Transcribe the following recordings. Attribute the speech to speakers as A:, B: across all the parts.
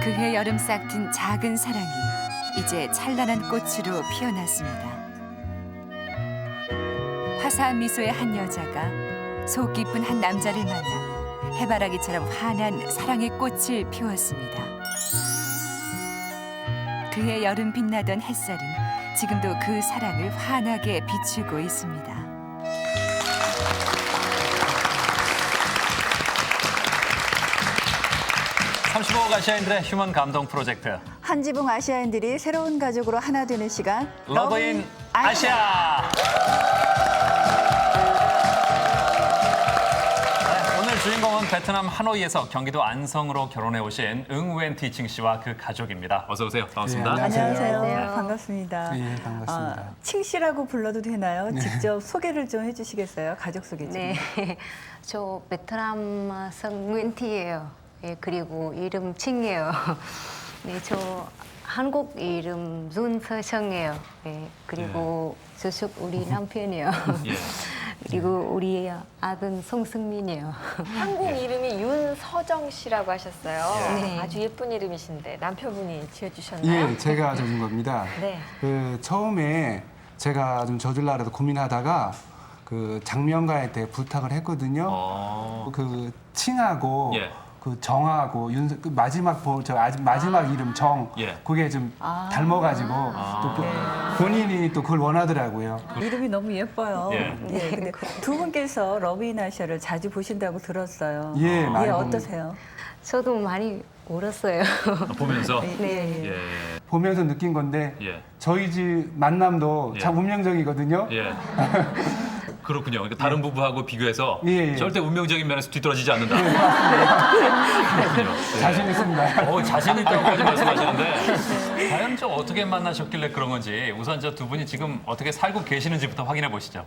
A: 그해 여름 싹 튼 작은 사랑이 이제 찬란한 꽃으로 피어났습니다. 화사한 미소의 한 여자가 속 깊은 한 남자를 만나 해바라기처럼 환한 사랑의 꽃을 피웠습니다. 그해 여름 빛나던 햇살은 지금도 그 사랑을 환하게 비추고 있습니다.
B: (35억) 아시아인들의 휴먼 감동 프로젝트
C: 한지붕 아시아인들이 새로운 가족으로 하나 되는 시간
B: 러브인 아시아. 네, 오늘 주인공은 베트남 하노이에서 경기도 안성으로 결혼해 오신 응우엔 티칭 씨와 그 가족입니다. 어서 오세요. 반갑습니다.
D: 네,
C: 안녕하세요.
D: 안녕하세요.
C: 반갑습니다.
D: 예, 반갑습니다.
C: 칭 씨라고 불러도 되나요? 직접 소개를 좀 해주시겠어요? 가족 소개 좀.
E: 네, 저 베트남 성nguyễn티예요. 예, 그리고 이름 칭이에요. 네, 저 한국 이름 윤서정이에요. 예, 그리고 저쪽 우리 남편이에요.
B: 예.
E: 그리고 우리 아들 송승민이에요.
F: 한국 이름이 윤서정 씨라고 하셨어요.
E: 네.
F: 아주 예쁜 이름이신데 남편분이 지어주셨나요?
D: 예, 제가 져준 겁니다.
F: 네.
D: 그 처음에 제가 좀 져줄라 해서 고민하다가 그 장명가한테 부탁을 했거든요. 그 칭하고
B: 예.
D: 그 정하고 그 마지막 마지막 이름 정
B: 예.
D: 그게 좀 닮아가지고 또 본인이 또 그걸 원하더라고요.
C: 이름이 너무 예뻐요.
B: 예.
C: 네, 근데 두 분께서 러브인 아시아를 자주 보신다고 들었어요.
D: 예, 많이
C: 어떠세요?
E: 저도 많이 울었어요.
B: 보면서
C: 네.
B: 예.
D: 보면서 느낀 건데
B: 예.
D: 저희 집 만남도
B: 예.
D: 참 운명적이거든요.
B: 예. 그렇군요. 그러니까 다른 부부하고 비교해서
D: 예, 예.
B: 절대 운명적인 면에서 뒤떨어지지 않는다. 그렇군요. 예.
D: 자신 있습니다.
B: 자신 있다고까지 말씀하시는데 과연 저 어떻게 만나셨길래 그런 건지 우선 저 두 분이 지금 어떻게 살고 계시는지부터 확인해 보시죠.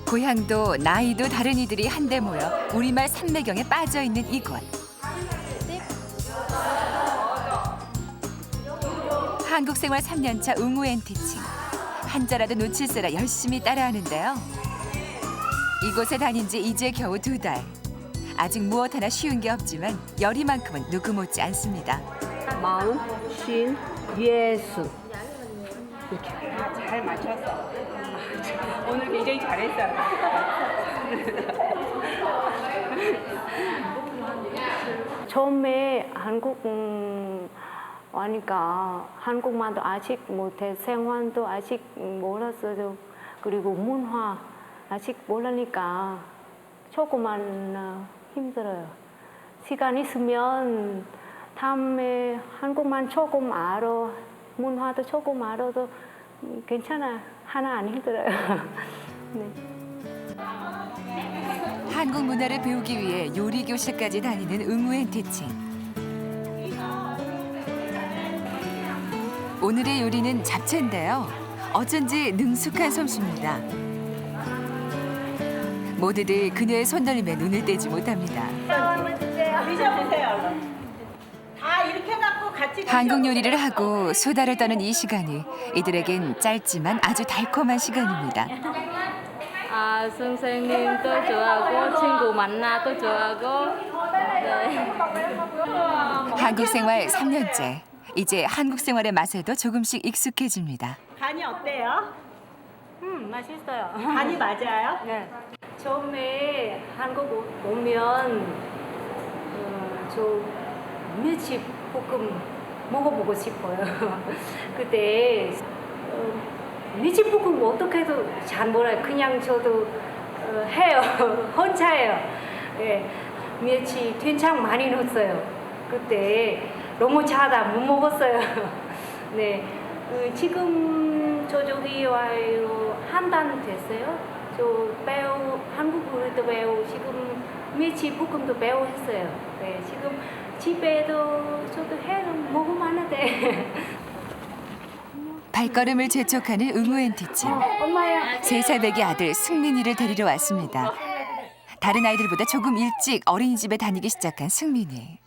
A: 고향도 나이도 다른 이들이 한데 모여 우리말 삼매경에 빠져 있는 이곳. 한국 생활 3년차 응우엔 티칭. 한자라도 놓칠세라 열심히 따라하는데요. 이곳에 다닌 지 이제 겨우 2달. 아직 무엇 하나 쉬운 게 없지만 열이만큼은 누구 못지 않습니다.
E: 마음, 쉰, 예수.
G: 잘 맞췄어. 오늘 굉장히 잘했어요.
E: 처음에 한국 와니까 한국말도 아직 못해, 생활도 아직 몰랐어요. 그리고 문화 아직 몰라니까 조금만 힘들어요. 시간 있으면 다음에 한국말 조금 알아, 문화도 조금 알아도 괜찮아. 하나 안 힘들어요. 네.
A: 한국 문화를 배우기 위해 요리 교실까지 다니는 응우엔 티칭. 오늘의 요리는 잡채인데요. 어쩐지 능숙한 솜씨입니다. 모두들 그녀의 손놀림에 눈을 떼지 못합니다.
G: 드셔보세요. 다 이렇게 갖고 같이
A: 한국 요리를 하고 수다를 떠는 이 시간이 이들에겐 짧지만 아주 달콤한 시간입니다.
H: 아, 선생님도 좋아하고 친구 만나도 좋아하고. 네.
A: 한국 생활 3년째. 이제 한국 생활의 맛에도 조금씩 익숙해집니다.
G: 간이 어때요?
H: 맛있어요.
G: 간이 맞아요?
E: 네. 처음에 한국 오면 저 멸치 볶음 먹어보고 싶어요. 그때 멸치 볶음 어떻게 해도 잘 몰라요. 그냥 저도 해요. 혼자 해요. 예, 멸치 된장 많이 넣었어요. 그때 너무 차다 못 먹었어요. 네, 지금 저쪽이 와요 한 달 됐어요. 저 배우 한국 요리도 배우 지금 멸치 볶음도 배우 했어요. 네, 지금 집에도 저도 해 먹으면 하는데.
A: 발걸음을 재촉하는 응우엔 티칭. 3살 배기 아들 승민이를 데리러 왔습니다. 다른 아이들보다 조금 일찍 어린이집에 다니기 시작한 승민이.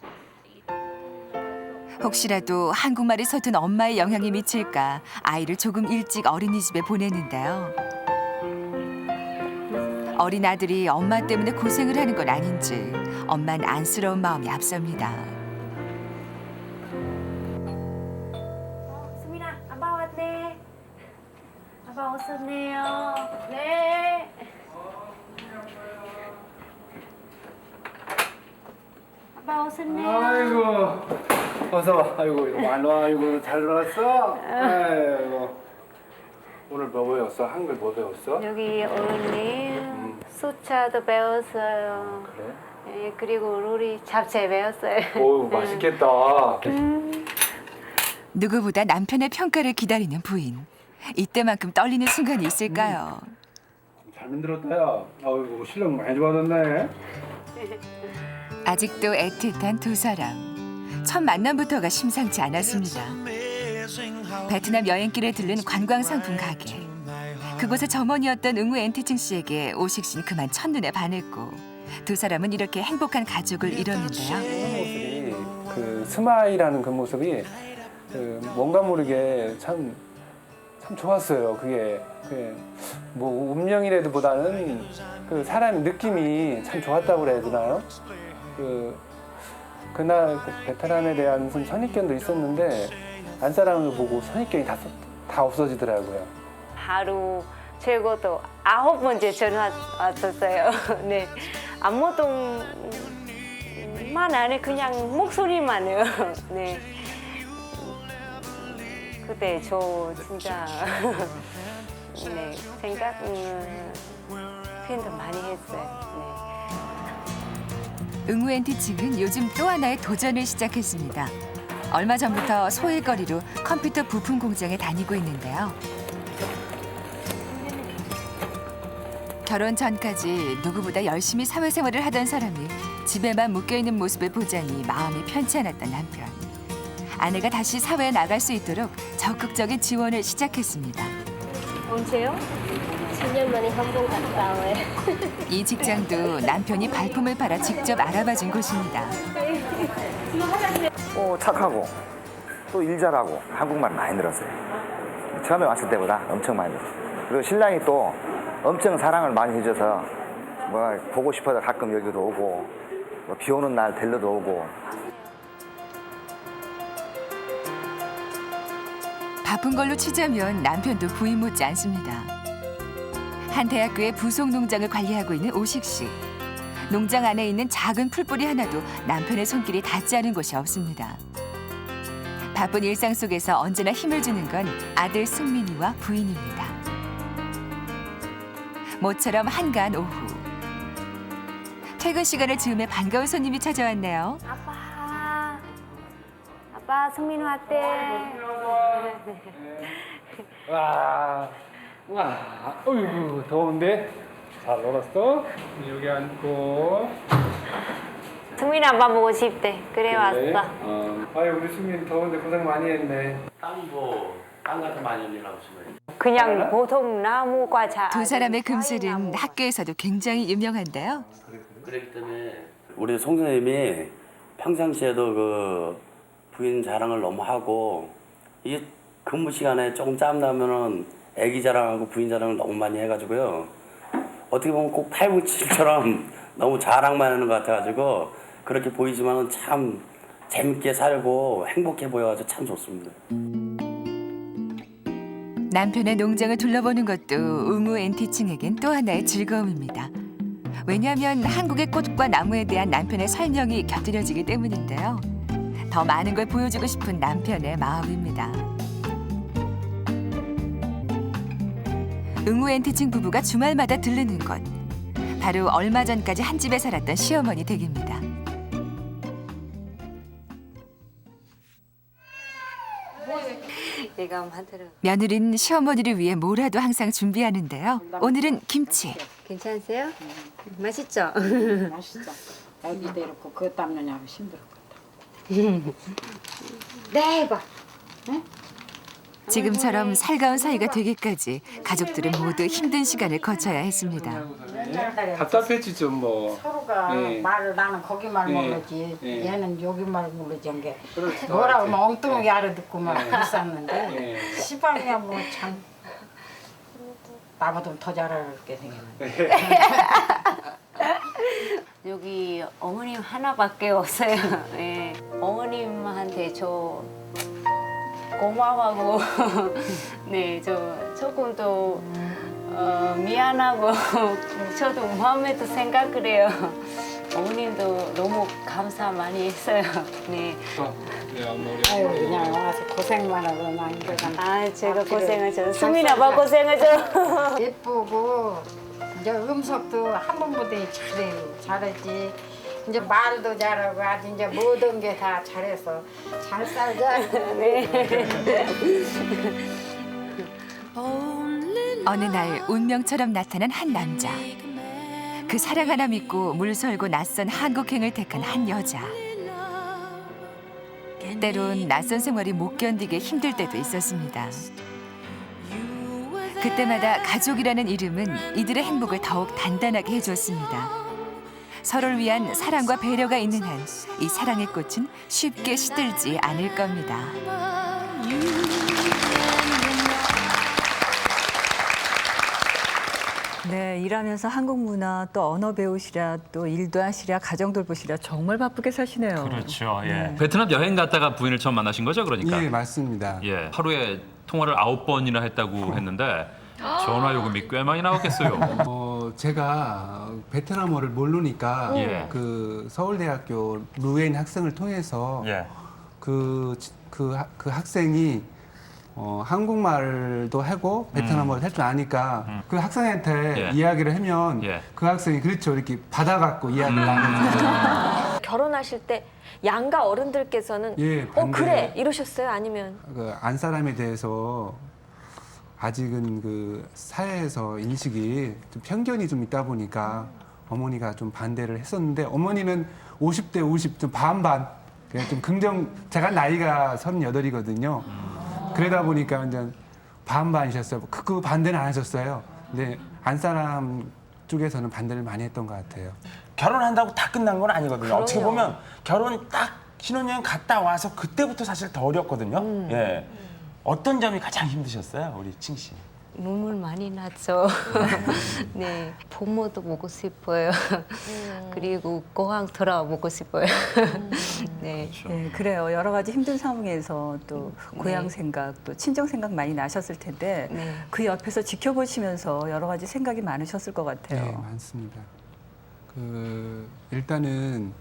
A: 혹시라도 한국말이 서툰 엄마의 영향이 미칠까 아이를 조금 일찍 어린이집에 보내는데요. 어린 아들이 엄마 때문에 고생을 하는 건 아닌지 엄만 안쓰러운 마음이 앞섭니다.
E: 수민아, 아빠 왔네. 아빠 왔었네요. 네. 아빠 왔었네요.
D: 아이고 어서 와. 아이고 많이 와. 아이고 잘 놀았어? 아이고 오늘 뭐 배웠어? 한글 뭐 배웠어?
E: 여기 어른님 숫자도 배웠어요.
D: 그래?
E: 네, 그리고 우리 잡채 배웠어요.
D: 오 맛있겠다.
A: 누구보다 남편의 평가를 기다리는 부인. 이때만큼 떨리는 순간이 있을까요?
D: 잘 만들었다야. 아이고 실력 많이 좋아졌네.
A: 아직도 애틋한 두 사람. 첫 만남부터가 심상치 않았습니다. 베트남 여행길에 들른 관광상품 가게. 그곳의 점원이었던 응우 엔티칭 씨에게 오식 씨는 그만 첫눈에 반했고 두 사람은 이렇게 행복한 가족을 이뤘는데요.
D: 모습이 그 스마일하는 그 모습이 그 뭔가 모르게 참 좋았어요. 그게 뭐 운명이라도보다는 그 사람의 느낌이 참 좋았다고 그래야 되나요? 그날 그 베테랑에 대한 무슨 선입견도 있었는데 안사람을 보고 선입견이 다 없어지더라고요.
E: 하루 최고도 9번째 전화 왔었어요. 네, 아무것도만 안 해, 그냥 목소리만요. 네, 그때 저 진짜 네 생각 표현도 많이 했어요. 네.
A: 응우 엔티칭은 요즘 또 하나의 도전을 시작했습니다. 얼마 전부터 소일거리로 컴퓨터 부품 공장에 다니고 있는데요. 결혼 전까지 누구보다 열심히 사회생활을 하던 사람이 집에만 묶여있는 모습을 보자니 마음이 편치 않았던 남편. 아내가 다시 사회에 나갈 수 있도록 적극적인 지원을 시작했습니다.
H: 언제요? 10년 만에 한 번 갔다 와요.
A: 이 직장도 남편이 발품을 팔아 직접 알아봐준 곳입니다.
I: 착하고 또 일 잘하고 한국말 많이 늘었어요. 처음에 왔을 때보다 엄청 많이 늘었어요. 그리고 신랑이 또 엄청 사랑을 많이 해줘서 뭐 보고 싶어서 가끔 여기도 오고 뭐 비 오는 날 데려도 오고.
A: 바쁜 걸로 치자면 남편도 부인 못지 않습니다. 한 대학교의 부속 농장을 관리하고 있는 오식 씨. 농장 안에 있는 작은 풀뿌리 하나도 남편의 손길이 닿지 않은 곳이 없습니다. 바쁜 일상 속에서 언제나 힘을 주는 건 아들 승민이와 부인입니다. 모처럼 한가한 오후. 퇴근 시간을 즈음해 반가운 손님이 찾아왔네요.
E: 아빠 승민 왔대.
D: 와, 어이구 더운데 잘 놀았어? 여기 앉고.
E: 승민 아빠 보고 싶대. 그래 왔어.
D: 아유 우리 승민 더운데 고생 많이 했네.
J: 땅 같은 많이 일하고 있어요.
E: 그냥 보통 나무과자.
A: 두 사람의 금슬은 학교에서도 굉장히 유명한데요.
J: 그렇기 때문에 우리 송 선생님이 평상시에도 그 부인 자랑을 너무 하고 이게 근무 시간에 조금 짬 나면은 애기 자랑하고 부인 자랑을 너무 많이 해가지고요. 어떻게 보면 꼭 897처럼 너무 자랑만 하는 것 같아가지고 그렇게 보이지만은 참 재밌게 살고 행복해 보여가지고 참 좋습니다.
A: 남편의 농장을 둘러보는 것도 응우 엔티칭에겐 또 하나의 즐거움입니다. 왜냐하면 한국의 꽃과 나무에 대한 남편의 설명이 곁들여지기 때문인데요. 더 많은 걸 보여주고 싶은 남편의 마음입니다. 응우 엔티칭 부부가 주말마다 들르는 곳. 바로 얼마 전까지 한 집에 살았던 시어머니 댁입니다.
E: 내가 만들어.
A: 며느리는 시어머니를 위해 뭐라도 항상 준비하는데요. 오늘은 김치.
E: 괜찮으세요? 맛있죠?
K: 맛있어. 애기도 이렇고 그것 땀느냐고 힘들었거든.
E: 네, 봐.
A: 지금처럼 살가운 사이가 되기까지 가족들은 모두 힘든 시간을 거쳐야 했습니다.
D: 답답했지 좀 뭐.
K: 서로가
D: 네.
K: 말을 나는 거기 말
D: 네.
K: 모르지.
D: 네.
K: 얘는 여기 말 모르지. 한 게.
D: 그렇지.
K: 뭐라고 하면 엉뚱하게 알아듣고 막 그랬었는데
D: 네.
K: 시방이야 뭐 참. 나보다 더 잘하게 생겼네.
E: 여기 어머님 하나밖에 없어요. 예. 어머님한테 저 고마워하고 네, 저 조금 더 미안하고 저도 마음에도 생각을 해요. 어머님도 너무 감사 많이 했어요. 네.
K: 아유 그냥 와서 고생만 하고 난 이제
E: 아, 제가 고생하죠. 수민 아빠 고생하죠.
K: 예쁘고 이제 음식도 한 번보다 잘하지. 이제 말도 잘하고 아주 이제 모든 게 다 잘해서 잘 살자.
A: 어느 날 운명처럼 나타난 한 남자. 그 사랑 하나 믿고 물설고 낯선 한국행을 택한 한 여자. 때론 낯선 생활이 못 견디게 힘들 때도 있었습니다. 그때마다 가족이라는 이름은 이들의 행복을 더욱 단단하게 해줬습니다. 서로를 위한 사랑과 배려가 있는 한 이 사랑의 꽃은 쉽게 시들지 않을 겁니다.
C: 네, 일하면서 한국 문화 또 언어 배우시랴 또 일도 하시랴 가정 돌보시랴 정말 바쁘게 사시네요.
B: 그렇죠. 예.
C: 네.
B: 베트남 여행 갔다가 부인을 처음 만나신 거죠, 그러니까?
L: 예, 맞습니다.
B: 예. 하루에 통화를 9번이나 했다고 했는데 전화 요금이 꽤 많이 나왔겠어요.
L: 제가 베트남어를 모르니까
B: 예.
L: 그 서울대학교 루엔 학생을 통해서
B: 예.
L: 그 학생이 한국말도 하고 베트남어를 할 줄 아니까 그 학생한테
B: 예.
L: 이야기를 하면
B: 예.
L: 그 학생이 그렇죠 이렇게 받아갖고 이야기를 하는
F: 결혼하실 때 양가 어른들께서는
L: 예, 반대.
F: 그래 이러셨어요? 아니면
L: 그 안 사람에 대해서 아직은 그 사회에서 인식이 좀 편견이 좀 있다 보니까 어머니가 좀 반대를 했었는데 어머니는 50대 50 좀 반반 그냥 좀 긍정 제가 나이가 38이거든요. 그러다 보니까 이제 반반이셨어요. 그 반대는 안 하셨어요. 근데 안 사람 쪽에서는 반대를 많이 했던 것 같아요.
M: 결혼한다고 다 끝난 건 아니거든요.
F: 그럼요.
M: 어떻게 보면 결혼 딱 신혼여행 갔다 와서 그때부터 사실 더 어렵거든요. 예. 어떤 점이 가장 힘드셨어요, 우리 칭 씨?
E: 눈물 많이 났죠. 네, 부모도 보고 싶어요. 그리고 고향 돌아보고 싶어요. 네.
C: 네, 그래요. 여러 가지 힘든 상황에서 또 고향 생각, 또 친정 생각 많이 나셨을 텐데
E: 네.
C: 그 옆에서 지켜보시면서 여러 가지 생각이 많으셨을 것 같아요.
L: 네, 많습니다. 일단은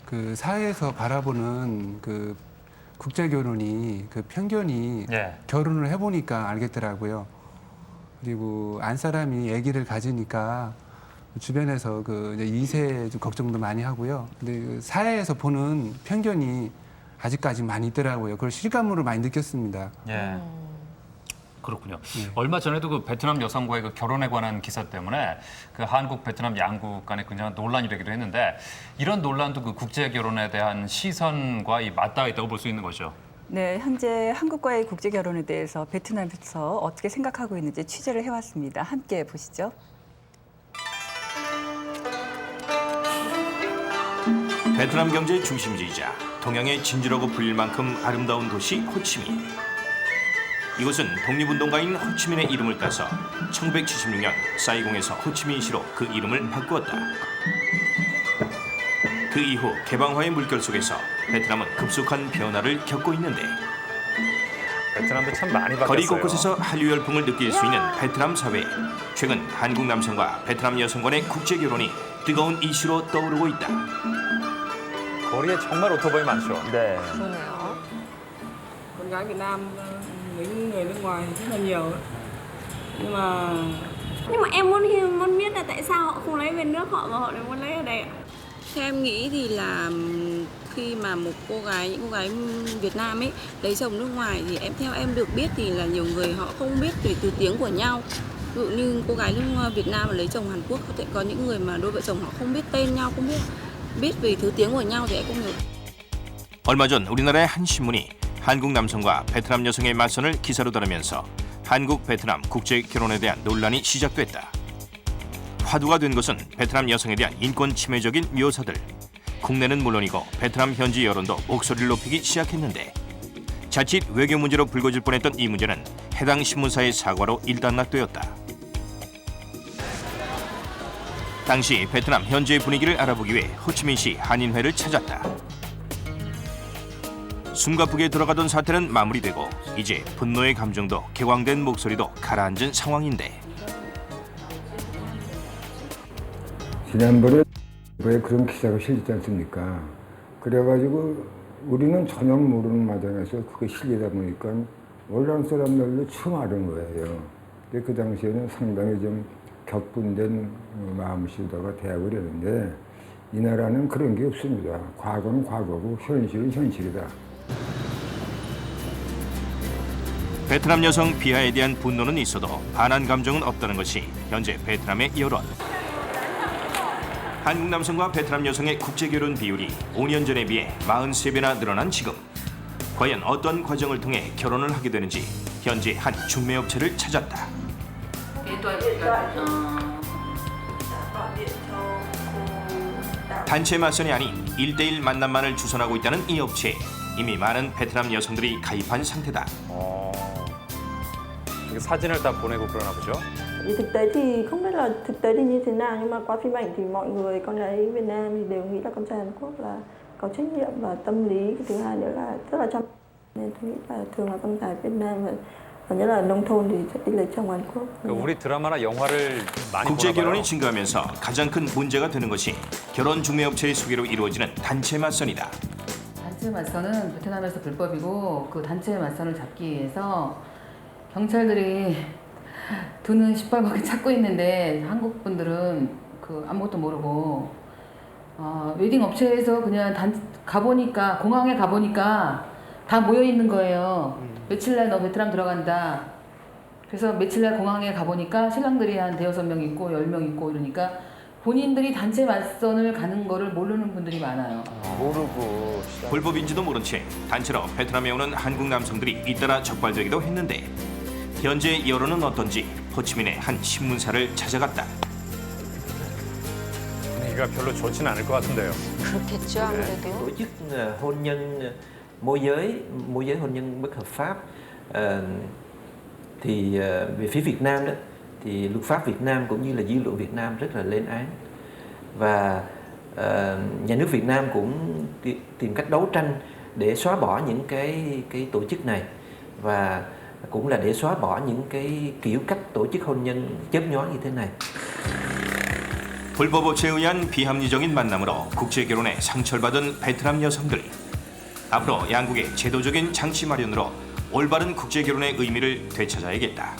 L: 그 사회에서 바라보는 그 국제 결혼이 그 편견이
B: 예.
L: 결혼을 해보니까 알겠더라고요. 그리고 안 사람이 아기를 가지니까 주변에서 그 이제 2세 걱정도 많이 하고요. 근데 그 사회에서 보는 편견이 아직까지 많이 있더라고요. 그걸 실감으로 많이 느꼈습니다.
B: 예. 그렇군요. 얼마 전에도 그 베트남 여성과의 그 결혼에 관한 기사 때문에 그 한국, 베트남 양국 간에 굉장한 논란이 되기도 했는데 이런 논란도 그 국제 결혼에 대한 시선과 맞닿아 있다고 볼 수 있는 거죠.
C: 네, 현재 한국과의 국제 결혼에 대해서 베트남에서 어떻게 생각하고 있는지 취재를 해왔습니다. 함께 보시죠.
N: 베트남 경제의 중심지이자 동양의 진주라고 불릴 만큼 아름다운 도시 호치민. 이곳은 독립운동가인 호치민의 이름을 따서 1976년 사이공에서 호치민시로 그 이름을 바꾸었다. 그 이후 개방화의 물결 속에서 베트남은 급속한 변화를 겪고 있는데
B: 베트남도 참 많이 바뀌었어요.
N: 거리 곳곳에서 한류 열풍을 느낄 수 있는 베트남 사회. 최근 한국 남성과 베트남 여성 간의 국제 결혼이 뜨거운 이슈로 떠오르고 있다.
B: 거리에 정말 오토바이 많죠.
M: 네.
F: 그러네요.
G: Con gái Việt Nam những người nước ngoài rất là nhiều ấy.
H: Nhưng mà em muốn biết là tại sao họ không lấy về nước họ mà họ lại muốn lấy ở đây ạ?
O: Theo em nghĩ thì là khi mà những cô gái Việt Nam ấy lấy chồng nước ngoài thì theo em được biết thì là nhiều người họ không biết về thứ tiếng của nhau. Ví dụ như cô gái nước Việt Nam mà lấy chồng Hàn Quốc có những người mà đôi vợ chồng họ không biết tên nhau, không biết về thứ tiếng của nhau thì em không hiểu.
N: 얼마 전 우리나라의 한 신문이 한국 남성과 베트남 여성의 맞선을 기사로 다루면서 한국 베트남 국제 결혼에 대한 논란이 시작됐다. 화두가 된 것은 베트남 여성에 대한 인권 침해적인 묘사들. 국내는 물론이고 베트남 현지 여론도 목소리를 높이기 시작했는데 자칫 외교 문제로 불거질 뻔했던 이 문제는 해당 신문사의 사과로 일단락되었다. 당시 베트남 현지의 분위기를 알아보기 위해 호치민시 한인회를 찾았다. 숨가쁘게 돌아가던 사태는 마무리되고 이제 분노의 감정도 격앙된 목소리도 가라앉은 상황인데
P: 지난번에 왜 그런 기사가 실리지 않습니까? 그래가지고 우리는 전혀 모르는 마당에서 그게 실리다 보니까 올라온 사람들도 처음 아는 거예요. 근데 그 당시에는 상당히 좀 격분된 마음씨다가 대학을 했는데 이 나라는 그런 게 없습니다. 과거는 과거고 현실은 현실이다.
N: 베트남 여성 비하에 대한 분노는 있어도 반한 감정은 없다는 것이 현재 베트남의 여론. 한국 남성과 베트남 여성의 국제결혼 비율이 5년 전에 비해 43배나 늘어난 지금. 과연 어떤 과정을 통해 결혼을 하게 되는지 현재 한 중매업체를 찾았다. 단체 맞선이 아닌 1대1 만남만을 주선하고 있다는 이 업체에 이미 많은 베트남 여성들이 가입한 상태다.
B: 사진을 다 보내고 그러나 보죠.
Q: Thực tế thì không biết là thực tế thì như thế nào, nhưng mà qua phim ảnh thì mọi người con gái Việt Nam thì đều nghĩ là con trai Hàn Quốc là có trách nhiệm và tâm lý. Thứ hai nữa là rất là chăm, nên tôi nghĩ là thường là con gái Việt Nam và nhất là nông thôn thì sẽ đi lấy chồng Hàn Quốc.
B: 우리 드라마나 영화를 많이
N: 국제 결혼이 증가하면서 가장 큰 문제가 되는 것이 결혼 중매업체의 소개로 이루어지는 단체 맞선이다.
R: 단체 맞선은 베트남에서 불법이고 그 단체 맞선을 잡기 위해서 경찰들이 돈은 시뻘겋게 찾고 있는데 한국 분들은 그 아무것도 모르고 웨딩 업체에서 그냥 가보니까 공항에 가보니까 다 모여 있는 거예요. 며칠날 너 베트남 들어간다. 그래서 며칠날 공항에 가보니까 신랑들이 한 5명 있고 10명 있고 이러니까 본인들이 단체 맞선을 가는 거를 모르는 분들이 많아요.
B: 모르고
N: 불법인지도 모른 채 단체로 베트남에 오는 한국 남성들이 잇따라 적발되기도 했는데 현재 여론은 어떤지 호치민의 한 신문사를 찾아갔다.
B: 분위기가 별로 좋진 않을 것 같은데요.
E: 그렇겠죠, 아무래도.
S: tổ chức hôn nhân môi giới hôn nhân bất hợp pháp thì về phía Việt Nam đó thì luật pháp Việt Nam cũng như là dư luận Việt Nam rất là lên án và nhà nước Việt Nam cũng tìm cách đấu tranh để xóa bỏ những cái tổ chức này và cũng là để xóa bỏ những cái kiểu cách tổ chức hôn nhân chớp nhoáng như thế này.
N: 불법 업체에 의한 비합리적인 만남으로 국제 결혼에 상처를 받은 베트남 여성들. 앞으로 양국의 제도적인 장치 마련으로 올바른 국제 결혼의 의미를 되찾아야겠다.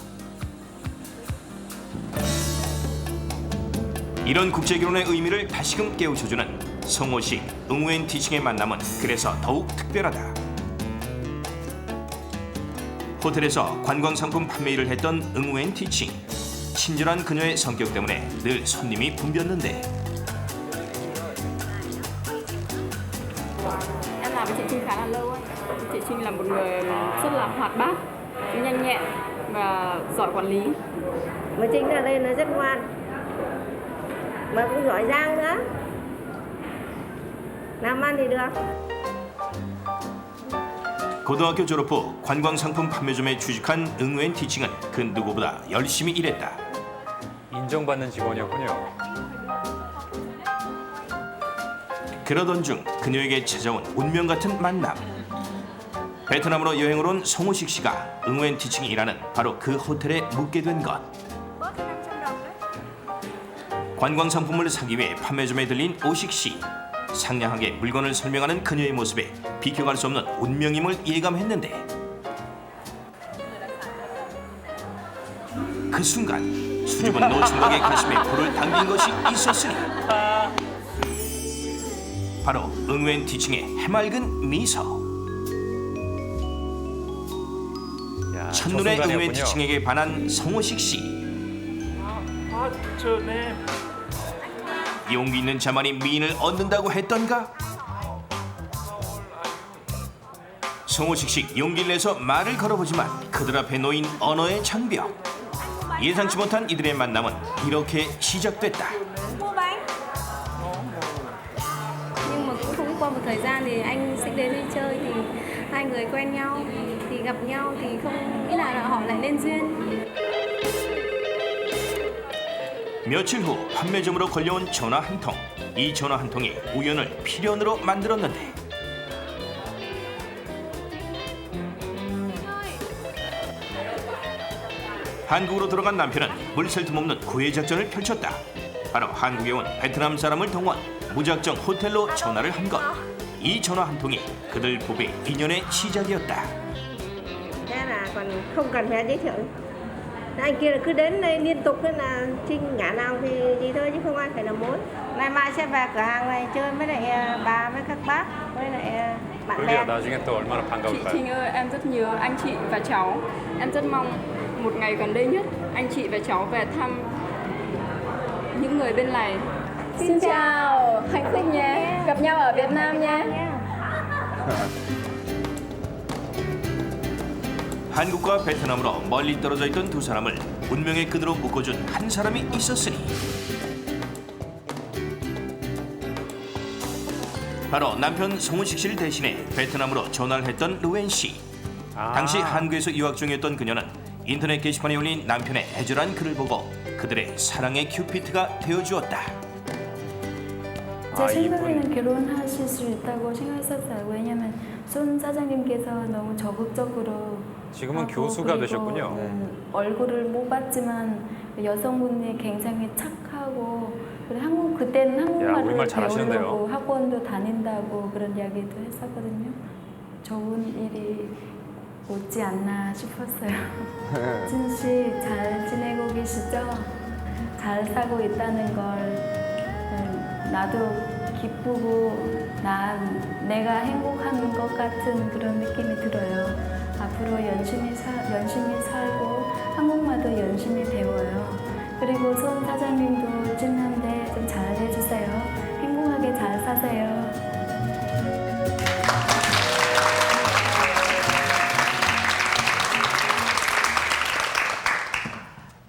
N: 이런 국제 결혼의 의미를 다시금 깨우쳐주는 성호식, 응우엔 티칭의 만남은 그래서 더욱 특별하다. 호텔에서 관광상품 판매 일을 했던 응우엔 티칭. 친절한 그녀의 성격 때문에 늘 손님이 붐볐는데
H: Em làm với chị Trinh khá là lâu ấy. Chị Trinh là một người rất là hoạt bát, nhanh nhẹn và giỏi quản lý.
Q: Mà Trinh ở đây nó rất ngoan, mà cũng giỏi giang nữa. Làm ăn thì được.
N: 고등학교 졸업 후 관광상품 판매점에 취직한 응우엔 티칭은 그 누구보다 열심히 일했다.
B: 인정받는 직원이었군요.
N: 그러던 중 그녀에게 찾아온 운명 같은 만남. 베트남으로 여행을 온 송호식 씨가 응우엔 티칭이 일하는 바로 그 호텔에 묵게 된 것. 관광상품을 사기 위해 판매점에 들린 오식 씨. 상냥하게 물건을 설명하는 그녀의 모습에 비켜갈 수 없는 운명임을 예감했는데 그 순간 수줍은 노총각의 가슴에 불을 당긴 것이 있었으니 바로 응우엔 티칭의 해맑은 미소. 첫눈에 응우엔 티칭에게 반한 송호식 씨. 용기 있는 자만이 미인을 얻는다고 했던가? 송호식 씨 용기를 내서 말을 걸어보지만 그들 앞에 놓인 언어의 장벽. 예상치 못한 이들의 만남은 이렇게 시작됐다.
H: Nhưng mà cũng không qua một thời gian thì anh sẽ đến đây chơi thì hai người quen nhau thì gặp nhau thì không nghĩ là họ lại lên duyên.
N: 며칠 후 판매점으로 걸려온 전화 한 통. 이 전화 한 통이 우연을 필연으로 만들었는데 한국으로 돌아간 남편은 물샐 틈 없는 구애 작전을 펼쳤다. 바로 한국에 온 베트남 사람을 동원, 무작정 호텔로 전화를 한 것. 이 전화 한 통이 그들 부부의 인연의 시작이었다.
H: Thế là còn không cần phải giới thiệu. Anh kia là cứ đến đây liên tục, thế là Trinh ngả nào thì gì thôi chứ không ai phải là mối. Nay mai sẽ về cửa hàng này chơi với lại bà với các bác với lại bạn bè.
B: 나중에 또 얼마나 반가울까요?
T: Trinh ơi, em rất nhớ anh chị và cháu. Em rất mong một ngày gần đây nhất anh chị và cháu về thăm những người bên này. Xin chào, hạnh phúc nha. Gặp nhau ở Việt Nam nha.
N: 한국과 베트남으로 멀리 떨어져 있던 두 사람을 운명의 끈으로 묶어준 한 사람이 있었으니 바로 남편 송우식 씨를 대신해 베트남으로 전화를 했던 루엔 씨. 당시 한국에서 유학 중이었던 그녀는 인터넷 게시판에 올린 남편의 애절한 글을 보고 그들의 사랑의 큐피트가 되어주었다.
U: 제 생각에는 결혼하실 수 있다고 생각했었어요. 왜냐면 손 사장님께서 너무 적극적으로
B: 지금은
U: 하고,
B: 교수가
U: 그리고,
B: 되셨군요.
U: 얼굴을 못 봤지만 여성분이 굉장히 착하고 그리고 그때는 한국말을
B: 우리말 잘하시는데요.
U: 배우려고 학원도 다닌다고 그런 이야기도 했었거든요. 좋은 일이 오지 않나 싶었어요. 진 씨 잘 지내고 계시죠? 잘 살고 있다는 걸 나도 기쁘고 내가 행복한 것 같은 그런 느낌이 들어요. 앞으로 열심히 살고 한국말도 열심히 배워요. 그리고 손 사장님도 찐한데 좀 잘해주세요. 행복하게 잘 사세요.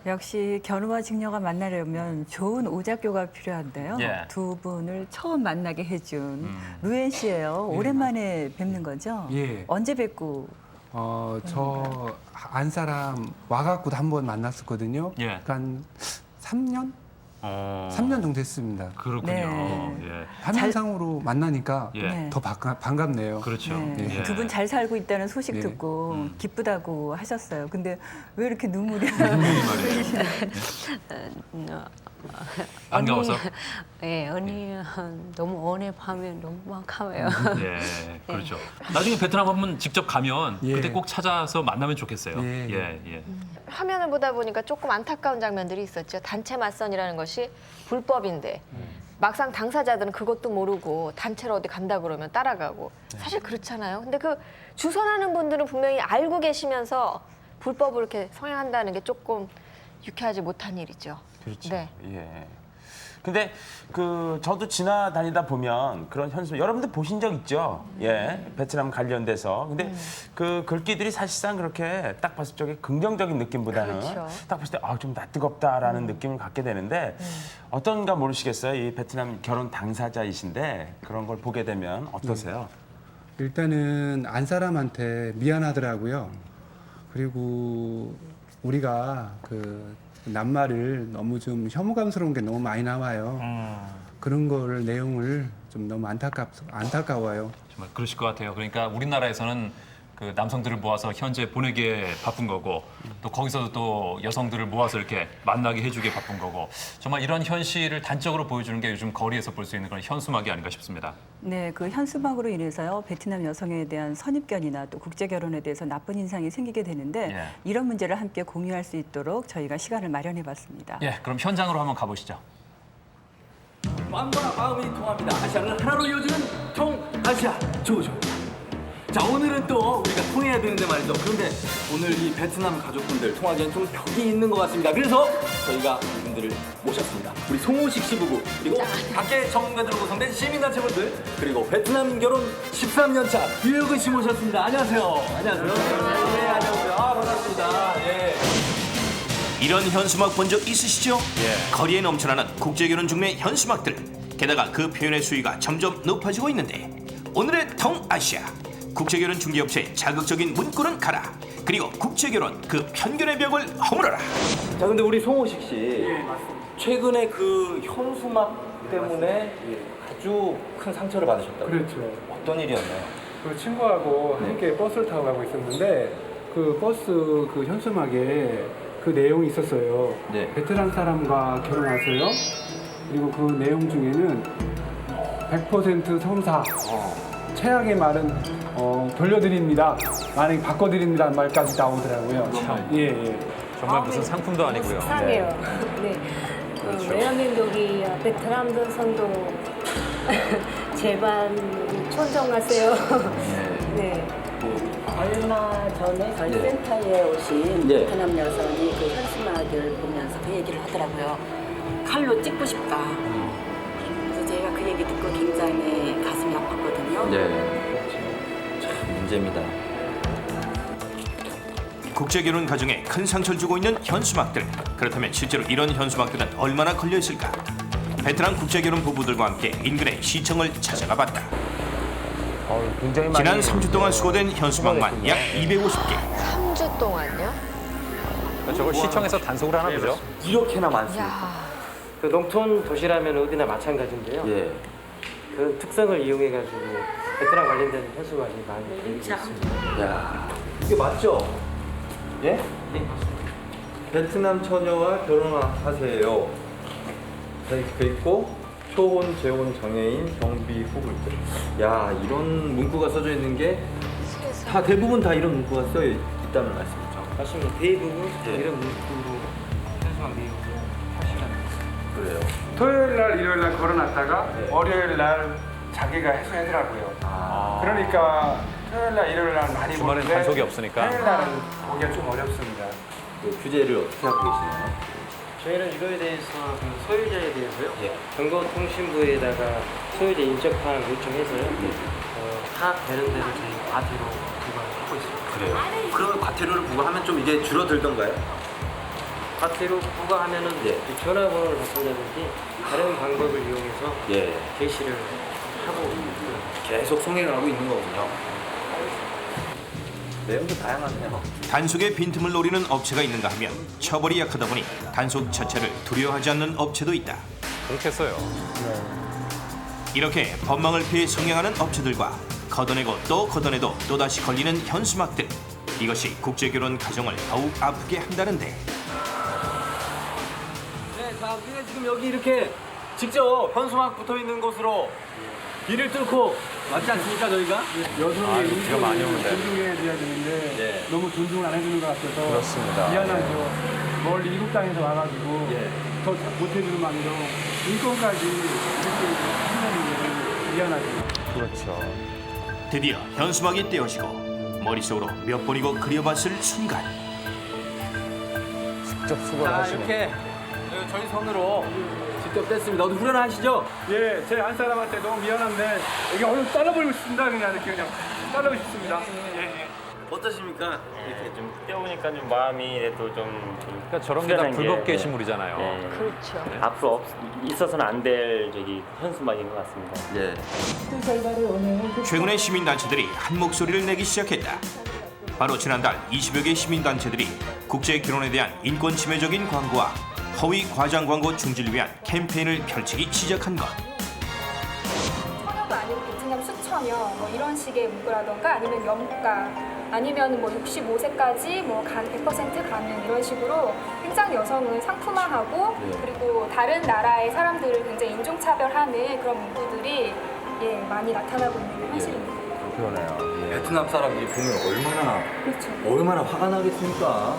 C: 역시 견우와 직녀가 만나려면 좋은 오작교가 필요한데요.
B: 예.
C: 두 분을 처음 만나게 해준 루엔 씨예요. 오랜만에 뵙는 거죠?
L: 예.
C: 언제 뵙고?
L: 저 안사람 와갖고도 한 번 만났었거든요.
B: 예.
L: 그러니까 한 3년? 3년 정도 했습니다.
B: 그렇군요.
C: 네.
B: 예.
L: 화면상으로 만나니까
B: 예.
L: 더 반갑네요.
B: 그렇죠.
C: 네.
B: 예.
C: 두 분 잘 살고 있다는 소식
L: 예.
C: 듣고 기쁘다고 하셨어요. 근데 왜 이렇게 눈물이
B: 반가워서?
V: 예, 언니 너무 오래 밤에 너무 반가워요.
B: 예, 그렇죠. 나중에 베트남 한번 직접 가면
L: 예.
B: 그때 꼭 찾아서 만나면 좋겠어요.
L: 예.
B: 예.
F: 화면을 보다 보니까 조금 안타까운 장면들이 있었죠. 단체 맞선이라는 것이 불법인데 막상 당사자들은 그것도 모르고 단체로 어디 간다 그러면 따라가고 사실 그렇잖아요. 근데 그 주선하는 분들은 분명히 알고 계시면서 불법을 이렇게 성행한다는 게 조금 유쾌하지 못한 일이죠.
M: 그렇죠.
F: 네.
M: 예. 근데 저도 지나다니다 보면 그런 현수 여러분들 보신 적 있죠? 예. 베트남 관련돼서. 근데 그 글귀들이 사실상 그렇게 딱 봤을 적에 긍정적인 느낌보다는
F: 그렇죠.
M: 딱 봤을 때 좀 낯뜨겁다라는 느낌을 갖게 되는데 어떤가 모르시겠어요? 이 베트남 결혼 당사자이신데 그런 걸 보게 되면 어떠세요?
L: 일단은 안사람한테 미안하더라고요. 그리고 우리가 낱말을 너무 좀 혐오감스러운 게 너무 많이 나와요. 그런 걸 내용을 좀 너무 안타까워요.
B: 정말 그러실 것 같아요. 그러니까 우리나라에서는 그 남성들을 모아서 현재 보내기에 바쁜 거고 또 거기서도 또 여성들을 모아서 이렇게 만나게 해주기에 바쁜 거고 정말 이런 현실을 단적으로 보여주는 게 요즘 거리에서 볼 수 있는 그런 현수막이 아닌가 싶습니다.
C: 네, 그 현수막으로 인해서요 베트남 여성에 대한 선입견이나 또 국제 결혼에 대해서 나쁜 인상이 생기게 되는데
B: 예.
C: 이런 문제를 함께 공유할 수 있도록 저희가 시간을 마련해봤습니다.
B: 예, 그럼 현장으로 한번 가보시죠.
W: 마음과 마음이 통합니다. 아시아를 하나로 이어주는 통아시아 조조. 자, 오늘은 또 우리가 통해야 되는데 말이죠. 그런데 오늘 이 베트남 가족분들 통하기엔 좀 벽이 있는 것 같습니다. 그래서 저희가 이분들을 모셨습니다. 우리 송우식 씨 부부, 그리고 각계 전문가들로 구성된 시민단체분들, 그리고 베트남 결혼 13년 차 유혁은 씨 모셨습니다. 안녕하세요. 안녕하세요. 네, 안녕하세요. 반갑습니다. 예.
N: 이런 현수막 본 적 있으시죠? 거리에 넘쳐나는 국제결혼 중매 현수막들. 게다가 그 표현의 수위가 점점 높아지고 있는데 오늘의 통아시아 국제결혼 중개업체의 자극적인 문구는 가라. 그리고 국제결혼 그 편견의 벽을 허물어라.
W: 자, 근데 우리 송우식 씨 최근에 그 현수막 때문에 아주 큰 상처를 받으셨다고요?
L: 그렇죠.
W: 어떤 일이었나요?
L: 그 친구하고 함께 버스를 타고 가고 있었는데 그 버스 그 현수막에 그 내용이 있었어요. 베트남 사람과 결혼하세요. 그리고 그 내용 중에는 100% 성사. 최악의 말은 돌려드립니다. 만약에 바꿔드립니다는 말까지 나오더라고요. 예.
B: 정말 무슨 상품도 아니고요.
D: 상해요. 네.
B: 그렇죠.
D: 왜냐면 여기 베트남 선도 제발 천정하세요. 네. 얼마 전에 저희 센터에 오신 베트남 여성이 그 현수막을 보면서 그 얘기를 하더라고요. 칼로 찍고 싶다. 그래서 제가 그 얘기 듣고 굉장히 가슴이 아팠거든요.
W: 참 문제입니다.
N: 국제결혼 가정에 큰 상처를 주고 있는 현수막들. 그렇다면 실제로 이런 현수막들은 얼마나 걸려 있을까? 베트남 국제결혼 부부들과 함께 인근의 시청을 찾아가 봤다.
M: 굉장히 많이
N: 지난 3주 동안 수거된 현수막만 약 250개.
F: 3주 동안요?
B: 저걸 시청에서 단속을 하나 보죠?
W: 이렇게나 많습니다.
I: 그 농촌 도시라면 어디나 마찬가지인데요. 그 특성을 이용해가지고 베트남 관련된 현수막이 많이 보이고 있습니다.
W: 야, 이게 맞죠? 예? 베트남 처녀와 결혼하세요. 돼 있고 초혼, 재혼, 장애인, 경비, 후불들. 야, 이런 문구가 써져 있는 게 다 대부분 다 이런 문구가 써 있다는 말씀이죠.
I: 맞습니다. 대부분 이런 문구로 현수막 내용을 하시라는 거예요.
W: 그래요.
L: 토요일 날, 일요일 날 걸어놨다가 월요일 날 자기가 해소하더라고요. 그러니까 토요일 날, 일요일 날 많이
B: 주말엔
L: 보는데
B: 단속이 없으니까.
L: 토요일 날은 보기가 좀 어렵습니다.
W: 그 규제를 어떻게 하고 계시나요?
I: 저희는 이거에 대해서 그 소유자에 대해서요. 정보통신부에다가 소유자 인적사항을 요청해서요. 파악되는 대로 저희 과태료 부과를 하고 있습니다.
W: 그래요? 그러면 과태료를 부과하면 좀 이게 줄어들던가요?
I: 과태료 부과하면은 전화번호를 바꾼다든지 다른 방법을 이용해서 게시를 하고 있고요.
W: 계속 성행하고 있는 거군요. 내용도 다양하네요.
N: 단속의 빈틈을 노리는 업체가 있는가 하면 처벌이 약하다 보니 단속 자체를 두려워하지 않는 업체도 있다.
B: 그렇겠어요.
N: 이렇게 법망을 피해 성행하는 업체들과 걷어내고 또 걷어내도 또다시 걸리는 현수막들. 이것이 국제결혼 가정을 더욱 아프게 한다는데.
W: 네, 자, 우리가 지금 여기 이렇게 직접 현수막 붙어 있는 곳으로 길을 뚫고 왔지 않습니까, 저희가?
L: 여성의
B: 비가 많이 오는데.
L: 존중해줘야 되는데 너무 존중을 안 해주는 것 같아서
B: 그렇습니다.
L: 미안하죠. 멀리 이국 땅에서 와가지고 더 못해주는 마음으로 인권까지 이렇게 한다는 게 미안하죠.
B: 그렇죠.
N: 드디어 현수막이 떼어지고 머릿속으로 몇 번이고 그려봤을 순간.
B: 직접 수고를
W: 자,
B: 하시네.
W: 이렇게 저희 손으로 직접 뗐습니다. 어디 후련하시죠?
L: 예, 제 안 사람한테 너무 미안한데 여기 얼른 잘라버리고 싶습니다. 그냥 이렇게 그냥 자르고 싶습니다. 예.
W: 어떠십니까?
I: 이렇게 좀 떼우니까 좀 마음이
B: 그러니까 저런 게 다 불법 게시물이잖아요.
F: 그렇죠.
I: 앞으로 있어서는 안 될 현수막인 것 같습니다.
N: 최근에 시민단체들이 한 목소리를 내기 시작했다. 바로 지난달 20여 개 시민단체들이 국제결혼에 대한 인권 침해적인 광고와 허위 과장 광고 중지를 위한 캠페인을 펼치기 시작한 것.
J: 처녀가 아니고 베트남 수처녀 뭐 이런 식의 문구라던가 아니면 염가 아니면 뭐 65세까지 뭐 100% 가능 이런 식으로 굉장히 여성을 상품화하고 그리고 다른 나라의 사람들을 굉장히 인종차별하는 그런 문구들이 많이 나타나고 있는 게 사실입니다.
W: 그러네요. 베트남 사람들이 보면 얼마나 화가 나겠습니까?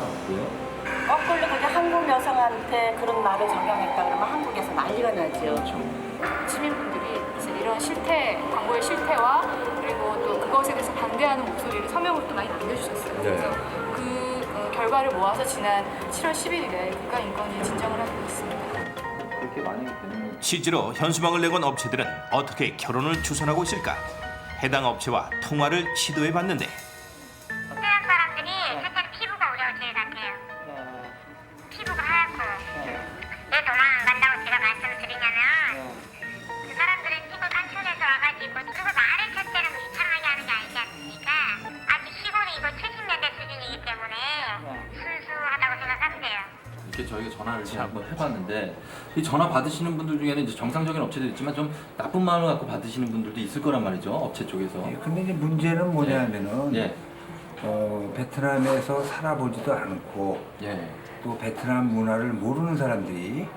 D: 거꾸로 그게 한국 여성한테 그런 말을 적용했다 그러면 한국에서 난리가 나죠.
J: 시민분들이 이런 실태, 광고의 실태와 그리고 또 그것에 대해서 반대하는 목소리를 서명을 또 많이 남겨주셨어요. 그래서 그 결과를 모아서 지난 7월 11일에 국가인권위 진정을 하고 있습니다.
W: 그렇게 많이
N: 실제로 현수막을 내건 업체들은 어떻게 결혼을 추선하고 있을까? 해당 업체와 통화를 시도해봤는데
X: 베트남 사람들이 첫째는 피부가 우려가 제일 같아요. 피부가 하얗고 왜 도망 안 간다고 제가 말씀드리냐면 그 사람들은 시골 깐촌에서 와가지고 그리고 말을 첫째는 이상하게 하는 게 아니지 않습니까? 아직 시골이 이거 70년대 수준이기 때문에 순수하다고 생각하면 돼요.
W: 이렇게 저희가 전화를 이제 한번 해봤는데 이 전화 받으시는 분들 중에는 이제 정상적인 업체도 있지만 좀 나쁜 마음을 갖고 받으시는 분들도 있을 거란 말이죠, 업체 쪽에서.
P: 근데 이제 문제는 뭐냐면은 베트남에서 살아보지도 않고 또 베트남 문화를 모르는 사람들이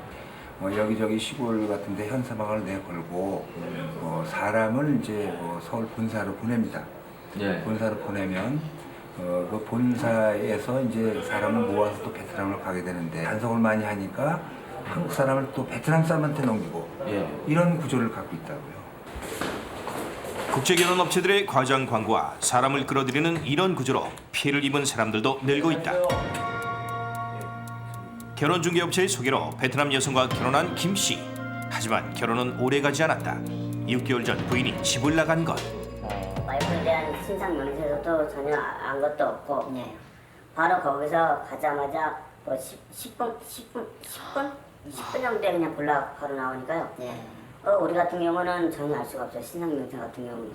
P: 여기저기 시골 같은데 현수막을 내걸고 사람을 이제 서울 본사로 보냅니다. 본사로 보내면 그 본사에서 이제 사람을 모아서 또 베트남을 가게 되는데 단속을 많이 하니까 한국 사람을 또 베트남 사람한테 넘기고 이런 구조를 갖고 있다고요.
N: 국제결혼 업체들의 과장 광고와 사람을 끌어들이는 이런 구조로 피해를 입은 사람들도 늘고 있다. 결혼중개업체의 소개로 베트남 여성과 결혼한 김 씨. 하지만 결혼은 오래가지 않았다. 6개월 전 부인이 집을 나간 것.
A: 와이프에 대한 신상 명세서도 전혀 안 것도 없고 바로 거기서 가자마자 뭐 10분 정도에 그냥 바로 나오니까요. 우리 같은 경우는 전혀 알 수가 없어요. 신상 명세 같은 경우는.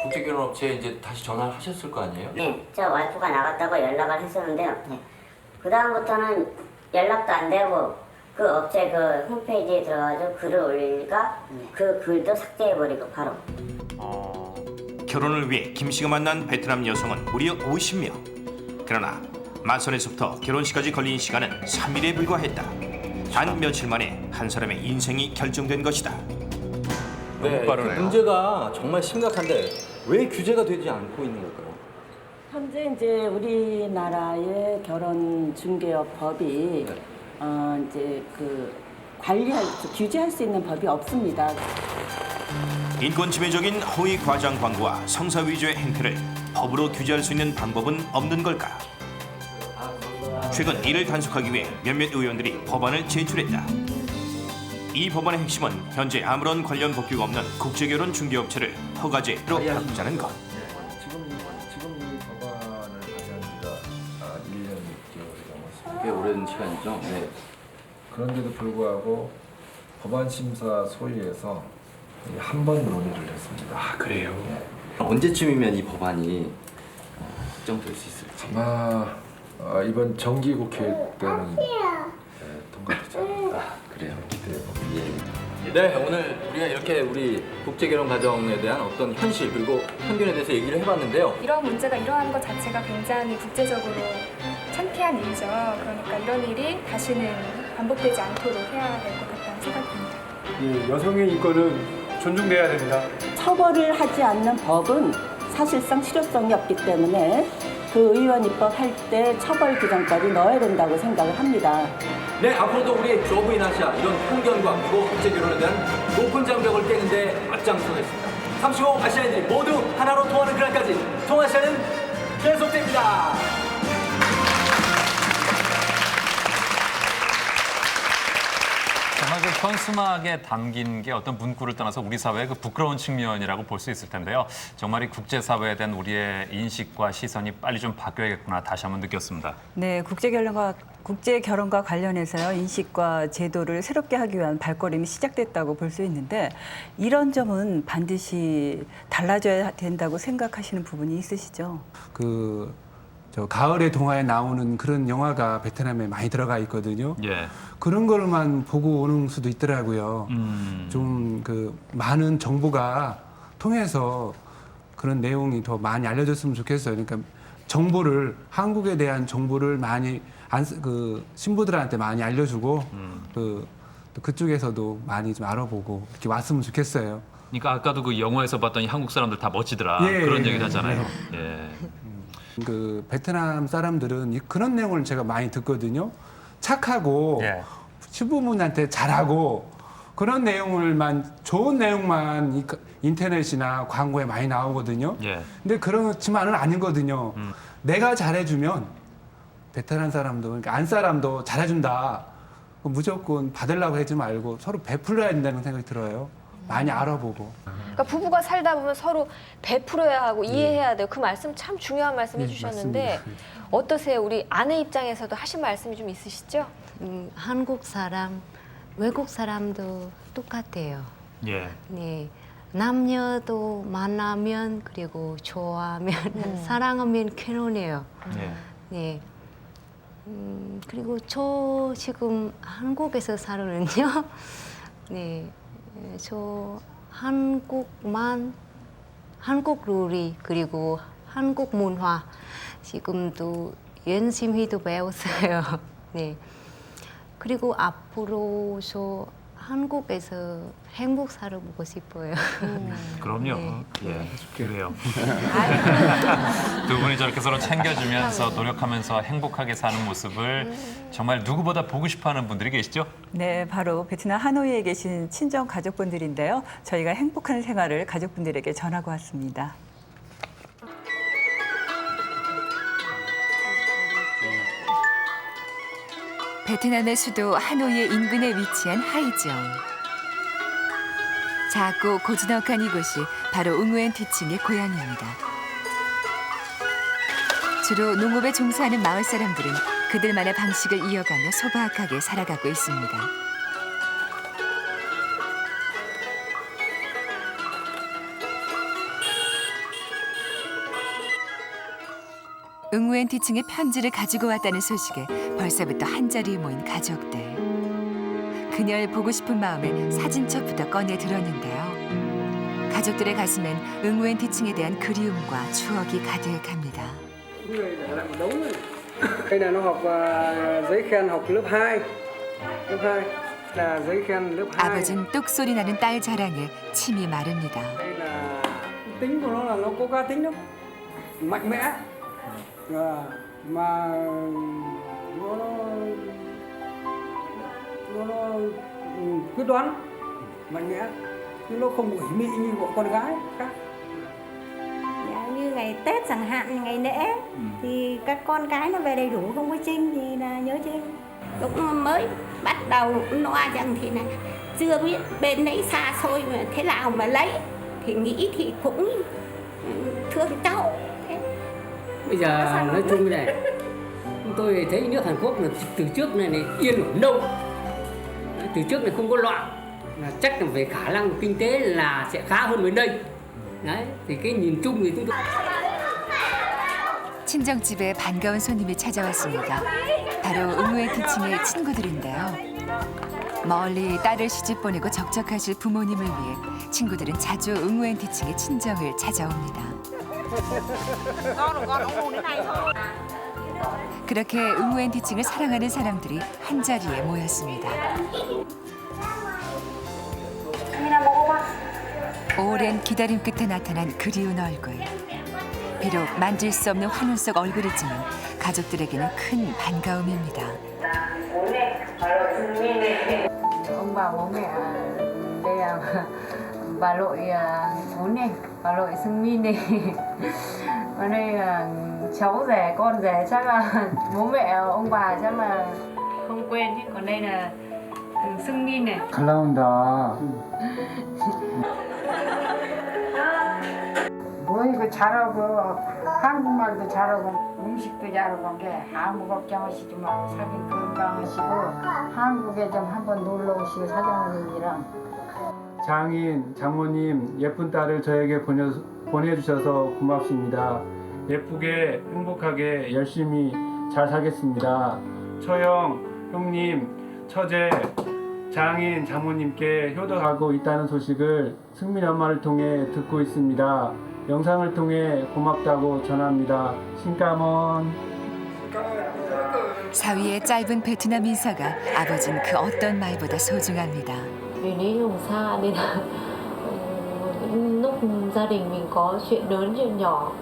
W: 국제결혼 업체에 이제 다시 전화를 하셨을 거 아니에요?
A: 네, 저 와이프가 나갔다고 연락을 했었는데요. 그 다음부터는 연락도 안 되고 그 업체 그 홈페이지에 들어가서 글을 올리니까 그 글도 삭제해버리고 바로.
N: 결혼을 위해 김 씨가 만난 베트남 여성은 무려 50명. 그러나 마선에서부터 결혼식까지 걸린 시간은 3일에 불과했다. 단 며칠 만에 한 사람의 인생이 결정된 것이다.
W: 네, 그 문제가 정말 심각한데 왜 규제가 되지 않고 있는 걸까요?
D: 현재 이제 우리나라의 결혼 중개업 법이 이제 그 규제할 수 있는 법이 없습니다.
N: 인권 침해적인 허위 과장 광고와 성사 위주의 행태를 법으로 규제할 수 있는 방법은 없는 걸까? 최근 이를 단속하기 위해 몇몇 의원들이 법안을 제출했다. 이 법안의 핵심은 현재 아무런 관련 법규가 없는 국제결혼 중개업체를 허가제로 바꾸자는 것.
G: 지금 이 법안을 발의한 지가 1년 6개월이 넘었습니다.
W: 꽤 오랜 시간이죠. 네.
G: 그런데도 불구하고 법안 심사 소위에서 한 번 논의를 했습니다.
W: 아, 그래요? 언제쯤이면 이 법안이 확정될 수 있을지?
G: 아마 이번 정기국회 때는 통과되지 않을까.
W: 그래요?
G: 기대해봅니다.
W: 네, 오늘 우리가 이렇게 우리 국제결혼 가정에 대한 어떤 현실 그리고 편견에 대해서 얘기를 해봤는데요.
J: 이런 문제가 일어나는 것 자체가 굉장히 국제적으로 창피한 일이죠. 그러니까 이런 일이 다시는 반복되지 않도록 해야 될 것 같다는 생각이 듭니다.
K: 예, 여성의 인권은 존중돼야 됩니다.
D: 처벌을 하지 않는 법은 사실상 실효성이 없기 때문에 그 의원 입법할 때 처벌 규정까지 넣어야 된다고 생각을 합니다.
W: 네, 앞으로도 우리 조부인 아시아 이런 편견과 그리고 국제결혼에 대한 높은 장벽을 깨는 데 앞장서겠습니다. 잠시 후 아시아인들이 모두 하나로 통하는 그날까지 통아시아는 계속됩니다.
B: 정말 그 현수막에 담긴 게 어떤 문구를 떠나서 우리 사회의 그 부끄러운 측면이라고 볼 수 있을 텐데요. 정말 이 국제사회에 대한 우리의 인식과 시선이 빨리 좀 바뀌어야겠구나 다시 한번 느꼈습니다.
C: 네, 국제결혼과 관련해서요. 인식과 제도를 새롭게 하기 위한 발걸음이 시작됐다고 볼 수 있는데 이런 점은 반드시 달라져야 된다고 생각하시는 부분이 있으시죠?
L: 저 가을의 동화에 나오는 그런 영화가 베트남에 많이 들어가 있거든요. 그런 걸만 보고 오는 수도 있더라고요. 좀 그 많은 정보가 통해서 그런 내용이 더 많이 알려졌으면 좋겠어요. 그러니까 정보를 한국에 대한 정보를 많이 신부들한테 많이 알려주고 그쪽에서도 많이 좀 알아보고 이렇게 왔으면 좋겠어요.
B: 그러니까 아까도 그 영화에서 봤더니 한국 사람들 다 멋지더라 그런 얘기를 하잖아요.
L: 그 베트남 사람들은 그런 내용을 제가 많이 듣거든요. 착하고 신부분한테 잘하고 그런 내용을만 좋은 내용만 인터넷이나 광고에 많이 나오거든요. 근데 그렇지만은 아니거든요. 내가 잘해주면 베트남 사람도 그러니까 안 사람도 잘해준다. 무조건 받으려고 하지 말고 서로 베풀어야 된다는 생각이 들어요. 많이 알아보고.
F: 그러니까 부부가 살다 보면 서로 베풀어야 하고 이해해야 돼요. 그 말씀 참 중요한 말씀 해주셨는데 어떠세요? 우리 아내 입장에서도 하신 말씀이 좀 있으시죠?
V: 한국 사람, 외국 사람도 똑같아요. 네, 남녀도 만나면 그리고 좋아하면 사랑하면 결혼해요. 네, 그리고 저 지금 한국에서 살거든요. 네, 저 한국 룰이 그리고 한국 문화 지금도 열심히도 배웠어요. 네. 그리고 앞으로 저 한국에서 행복 살아보고 싶어요.
B: 그럼요. 예, 그래요. 두 분이 저렇게 서로 챙겨주면서 노력하면서 행복하게 사는 모습을 정말 누구보다 보고 싶어하는 분들이 계시죠?
C: 네, 바로 베트남 하노이에 계신 친정 가족분들인데요. 저희가 행복한 생활을 가족분들에게 전하고 왔습니다.
E: 베트남의 수도 하노이의 인근에 위치한 하이정. 작고 고즈넉한 이곳이 바로 웅우엔 티칭의 고향입니다. 주로 농업에 종사하는 마을 사람들은 그들만의 방식을 이어가며 소박하게 살아가고 있습니다. 웅우엔 티칭의 편지를 가지고 왔다는 소식에 벌써부터 한자리에 모인 가족들. 그녀를 보고 싶은 마음에 사진첩부터 꺼내 들었는데요. 가족들의 가슴엔 웅우엔 티칭에 대한 그리움과 추억이 가득합니다.
O: Đây là nó học giấy khen học lớp 2. lớp 2 là giấy khen lớp 2.
E: 아버진 똑소리 나는 딸 자랑에 침이 마릅니다.
O: Đây là tính của nó là nó có cá tính lắm, mạnh mẽ. Mà nó quyết đoán, mạnh mẽ, chứ nó không ủy mị như bọn con gái khác.
R: Như ngày Tết chẳng hạn, ngày lễ thì các con cái nó về đầy đủ, không có Trinh thì là nhớ Trinh.
H: Cũng mới bắt đầu loa rằng thì là chưa biết bên đấy xa xôi mà thế nào mà lấy thì nghĩ thì cũng thương cháu.
S: Bây giờ nói chung này, tôi thấy nước Hàn Quốc là từ trước này yên ổn đâu, từ trước này không có loạn, là chắc là về khả năng kinh tế là sẽ khá hơn bên đây. đấy, thì cái nhìn chung thì chúng tôi.
E: 친정집에 반가운 손님이 찾아왔습니다. 바로 웅우엔 티칭의 친구들인데요. 멀리 딸을 시집 보내고 적적하실 부모님을 위해 친구들은 자주 웅우엔 티칭의 친정을 찾아옵니다. 그렇게 웅우엔 티칭을 사랑하는 사람들이 한자리에 모였습니다. 오랜 기다림 끝에 나타난 그리운 얼굴. 비록 만질 수 없는 환혼 속 얼굴이지만 가족들에게는 큰 반가움입니다.
Y: Ông bà bố mẹ đây là bà nội Vốn này, bà nội Sưng Min này. Ở đây là cháu rể, con rể chắc là bố mẹ ông bà chắc là không quen nhé. Còn đây là Sưng Min này.
L: 잘 나온다.
Y: 뭐 이거 잘하고 한국말도 잘하고 음식도 잘하고 게 아무 걱정하시지 마. 사진 건강하시고 한국에 좀 한번 놀러 오시고 사장님이랑.
L: 장인, 장모님 예쁜 딸을 저에게 보내주셔서 고맙습니다. 예쁘게 행복하게 열심히 잘 살겠습니다. 처형, 형님, 처제, 장인, 장모님께 효도하고 있다는 소식을 승민 엄마를 통해 듣고 있습니다. 영상을 통해 고맙다고 전합니다. 신까먼.
E: 사위의 짧은 베트남 인사가 아버진 그 어떤 말보다 소중합니다.
Z: Vì lý dùng xa nên là lúc gia đình mình có chuyện lớn chuyện nhỏ,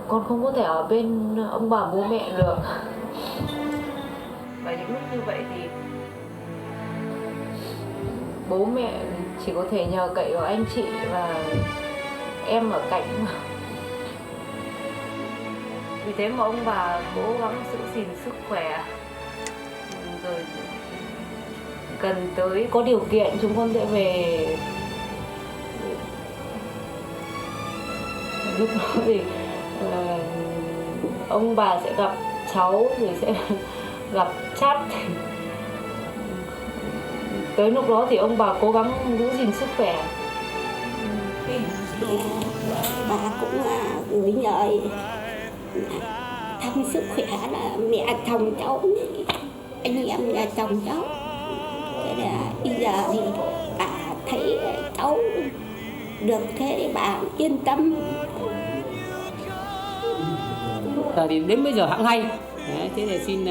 Z: con không có thể ở bên ông bà bố mẹ được.
Y: Và những lúc như vậy thì
Z: Bố mẹ chỉ có thể nhờ cậy vào anh chị và em ở cạnh mà.
Y: vì thế mà ông bà cố gắng giữ gìn sức khỏe rồi gần tới
Z: có điều kiện chúng con sẽ về. Lúc đó thì ông bà sẽ gặp cháu rồi sẽ gặp chát. Tới lúc đó thì ông bà cố gắng giữ gìn sức khỏe.
H: Bà cũng gửi lời
R: thăm sức khỏe là mẹ chồng cháu, anh em nhà chồng cháu. Thế là bây giờ thì bà thấy cháu được thế thì bà yên tâm.
S: Thì đến bây giờ hẵng hay. Đấy, thế thì xin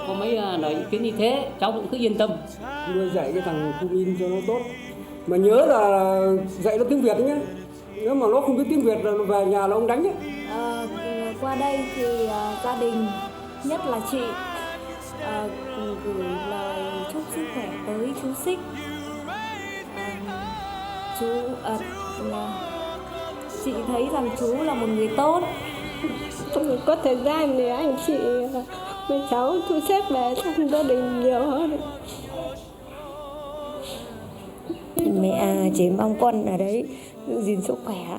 S: có mấy lời ý kiến như thế, cháu cũng cứ yên tâm.
O: Nuôi dạy cái thằng Thu Min cho nó tốt. Mà nhớ là dạy nó tiếng Việt nhé. Nếu mà nó không biết tiếng Việt là về nhà là ông đánh nhé.
J: Qua đây thì gia đình, nhất là chị, gửi lời chúc sức khỏe tới chú Xích. Chị thấy rằng chú là một người tốt.
H: Có thời gian thì anh chị với cháu thu xếp về thăm gia đình nhiều hơn.
R: Mẹ chỉ mong con ở đấy giữ gìn sức khỏe.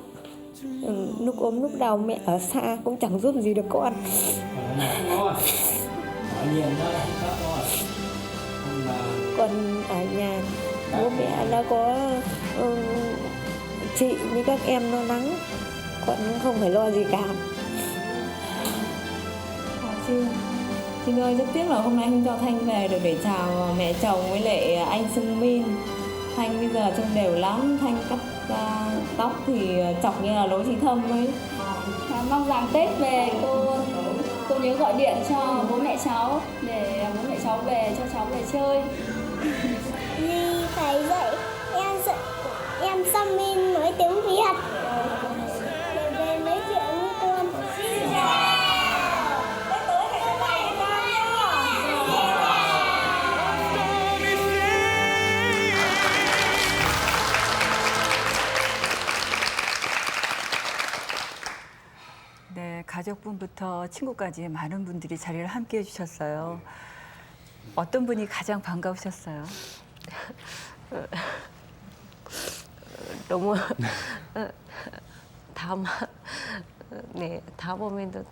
R: Lúc ốm lúc đau mẹ ở xa cũng chẳng giúp gì được con. Con ở nhà bố mẹ đã có chị với các em lo lắng, con không phải lo gì cả.
J: Trinh ơi, rất tiếc là hôm nay không cho Thanh về được để chào mẹ chồng với lại anh Sưng Min. Thanh bây giờ trông đều lắm, Thanh cắt tóc thì chọc như là lối chị Thâm ấy. Mong rằng Tết về cô nhớ gọi điện cho bố mẹ cháu để bố mẹ cháu về cho cháu về chơi.
R: Dì phải dạy em Sưng Min nói tiếng Việt để về nói chuyện với con.
C: 네, 가족분부터 친구까지 많은 분들이 자리를 함께 해주셨어요. 어떤 분이 가장 반가우셨어요?
V: 너무 다 보면도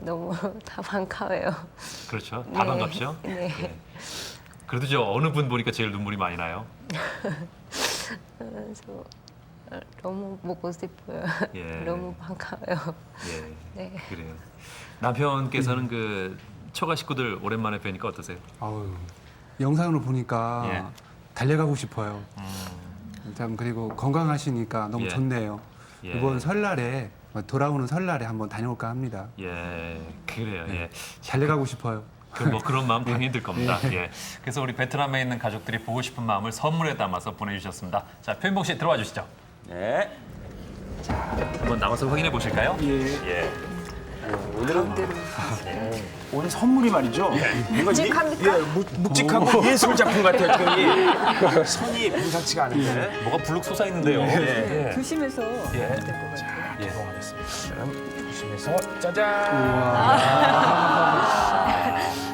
V: 너무 다 반가워요.
B: 그렇죠. 다 반갑죠?
V: 네.
B: 예. 그래도 저 어느 분 보니까 제일 눈물이 많이 나요?
V: 너무 보고 싶어요.
B: 예.
V: 너무 반가워요.
B: 예.
V: 네.
B: 그래요. 남편께서는 그 처가 식구들 오랜만에 뵈니까 어떠세요?
L: 아유, 영상으로 보니까
B: 예.
L: 달려가고 싶어요. 참 그리고 건강하시니까 너무
B: 예.
L: 좋네요.
B: 예.
L: 이번 설날에 돌아오는 설날에 한번 다녀올까 합니다.
B: 예, 그래요. 예.
L: 달려가고 싶어요.
B: 뭐 그런 마음 당연히 들 겁니다. 예. 그래서 우리 베트남에 있는 가족들이 보고 싶은 마음을 선물에 담아서 보내주셨습니다. 자, 표인봉 씨 들어와 주시죠.
W: 네.
B: 자, 한번 나와서 확인해 보실까요? 예.
W: 오늘은 오늘 선물이 말이죠. 뭔가 묵직하고 예술 작품 같아요. 지금 선이 분상치가 않은데
B: 뭐가 불룩 솟아 있는데요.
C: 네, 조심해서
B: 예.
C: 해야 될 것 같아요.
W: 예, 들어가겠습니다. 그럼 조심해서 짜잔.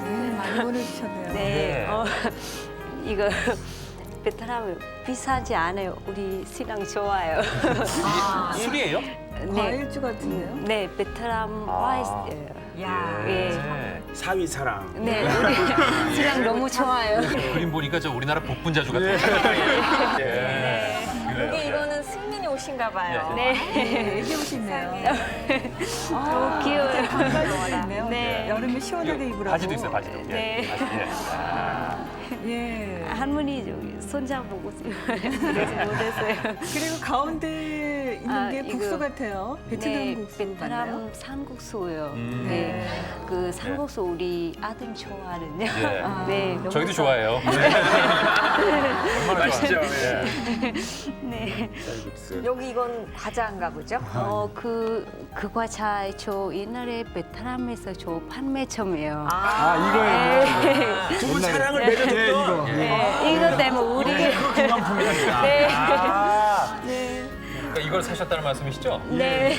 C: 네, 많이 보내주셨네요.
V: 네. 이거 베트남 비싸지 않아요. 우리 신랑 좋아요.
B: 술이에요?
C: 과일주 같은데요?
V: 네, 베트남 와이스예요.
C: 야.
V: 예.
W: 사위 사랑.
V: 네, 우리 신랑 너무 좋아요.
B: 그림 보니까 저 우리나라 복분자주 같아요. 예.
F: 여기 이거는 승민이 옷인가 봐요.
V: 네.
C: 얘기 오시네요.
V: 너무 귀여워요.
C: 반바지 있네요.
V: 네.
C: 여름에 시원하게 입으라고.
B: 바지도 있어요, 바지도. 예.
V: 네.
B: 바지, 예.
C: 예.
V: 할머니 저기 손자 보고 그래서 못했어요.
C: 그리고 가운데 있는 게
V: 이거-
C: 국수 같아요. 베트남
V: 네,
C: 국수 맞나요?
V: 베트남 산국수예요.
B: 음.
V: 네, 그 산국수 우리 아들 좋아하는요.
B: 예.
V: 네, 너무
B: 저희도
V: 좋아-
B: 좋아해요. 얼마나
W: 맛있죠?
B: 예.
V: 네.
F: 여기 이건 과자인가 보죠?
V: 그 과자 저 옛날에 베트남에서 저 판매점이에요.
W: 이거예요. 두분
V: 네.
W: 사랑을 맺어줬던 이거.
V: 네, 이거 때문에 우리
B: 기념품이랍니다.
V: 네. 네.
B: 그러니까 이걸 사셨다는 말씀이시죠?
V: 네.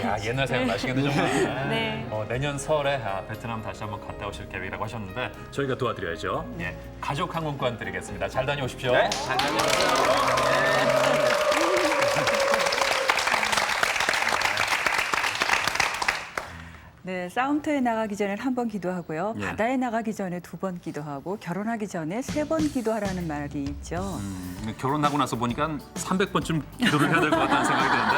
B: 야, 옛날 생각 나시겠네 정말.
V: 네.
B: 내년 설에 베트남 다시 한번 갔다 오실 계획이라고 하셨는데 저희가 도와드려야죠. 예, 가족 항공권 드리겠습니다. 잘 다녀오십시오.
W: 네, 잘 다녀오세요.
C: 네, 싸움터에 나가기 전에 한 번 기도하고요.
B: 예.
C: 바다에 나가기 전에 2번 기도하고 결혼하기 전에 3번 기도하라는 말이 있죠.
B: 결혼하고 나서 보니까 300번쯤 기도를 해야 될 것 같다는 생각이 드는데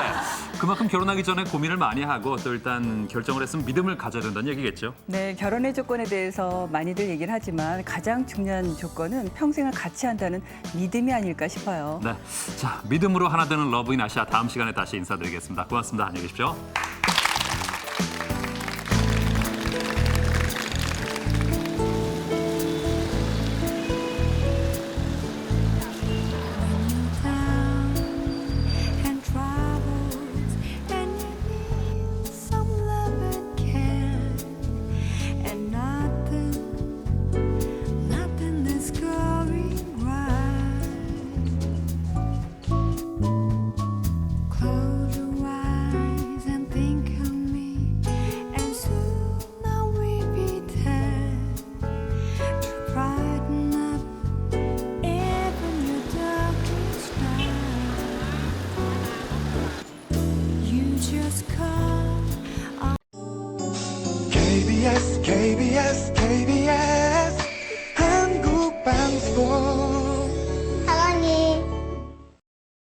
B: 그만큼 결혼하기 전에 고민을 많이 하고 또 일단 결정을 했으면 믿음을 가져야 된다는 얘기겠죠.
C: 네, 결혼의 조건에 대해서 많이들 얘기를 하지만 가장 중요한 조건은 평생을 같이 한다는 믿음이 아닐까 싶어요.
B: 네, 자 믿음으로 하나 되는 러브인 아시아 다음 시간에 다시 인사드리겠습니다. 고맙습니다. 안녕히 계십시오.